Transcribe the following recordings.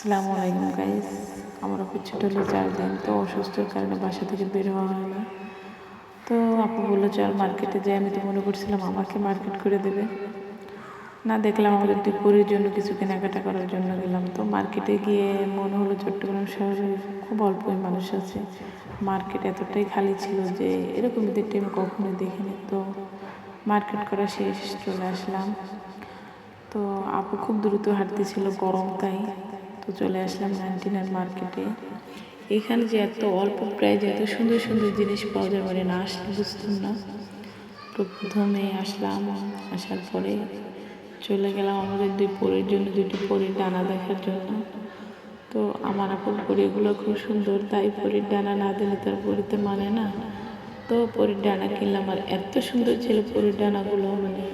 আসসালামু আলাইকুম গাইস। আমার অফিস ছুটি হলো 4 দিন, তো অসুস্থর কারণে বাসা থেকে বের হওয়া হয় না। তো আপু বললো চল মার্কেটে যাই। আমি তো মনে করছিলাম আমাকে মার্কেট করে দেবে না, দেখলাম আমাদের দুপুরের জন্য কিছু কেনাকাটা করার জন্য গেলাম। তো মার্কেটে গিয়ে মনে হলো চট্টগ্রাম শহরে খুব অল্পই মানুষ আছে। মার্কেট এতটাই খালি ছিল যে এরকম ঈদের টাইম কখনো দেখিনি। তো মার্কেট করা শেষ, চলে আসলাম। তো আপু খুব দ্রুত হাঁটতেছিল, গরম তাই। তো চলে আসলাম 99 মার্কেটে। এখানে যে এত অল্প প্রাইজে এত সুন্দর সুন্দর জিনিস পাওয়া যায়, মানে না আসলে বুঝতাম না। প্রথমে আসলাম, আসার পরে চলে গেলাম আমাদের দুই পরীর জন্য, দুটি পরীর ডানা দেখার জন্য। তো আমার আপুর পরীগুলো খুব সুন্দর, তাই পরীর ডানা না দিলে তার পরীতে মানে না। তো পরীর ডানা কিনলাম, আর এত সুন্দর ছিল পরীর ডানাগুলো, মানে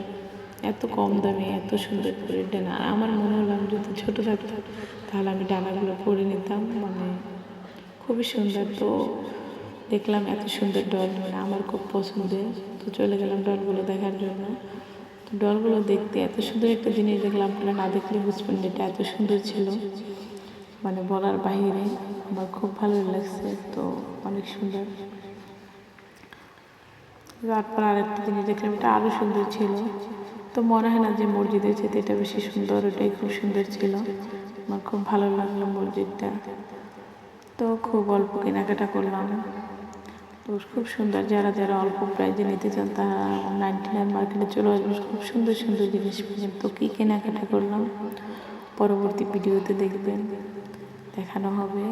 এত কম দামে এত সুন্দর পরীর ডানা। আর আমার মনে হলো আমি যদি ছোটো থাকতাম তাহলে আমি ডানাগুলো পরে নিতাম, মানে খুবই সুন্দর। তো দেখলাম এত সুন্দর ডল, মানে আমার খুব পছন্দের। তো চলে গেলাম ডলগুলো দেখার জন্য। তো ডলগুলো দেখতে এত সুন্দর একটা জিনিস দেখলাম, আপনারা না দেখলে বুঝবেন এটা এত সুন্দর ছিল, মানে বলার বাহিরে। আমার খুব ভালো লাগছে, তো অনেক সুন্দর। তারপর আরেকটা জিনিস দেখলাম, এটা আরও সুন্দর ছিল। তো মনে হয় না যে মসজিদের চেয়ে এটা বেশি সুন্দর, ওটাই খুব সুন্দর ছিল। আমার খুব ভালো লাগলো মসজিদটা। তো খুব অল্প কেনাকাটা করলাম। তো খুব সুন্দর, যারা যারা অল্প প্রাইজে নিতে চান তারা 99 মার্কেটে চলে আসবে, খুব সুন্দর সুন্দর জিনিস পাবেন। তো কী কেনাকাটা করলাম পরবর্তী ভিডিওতে দেখবেন, দেখানো হবে।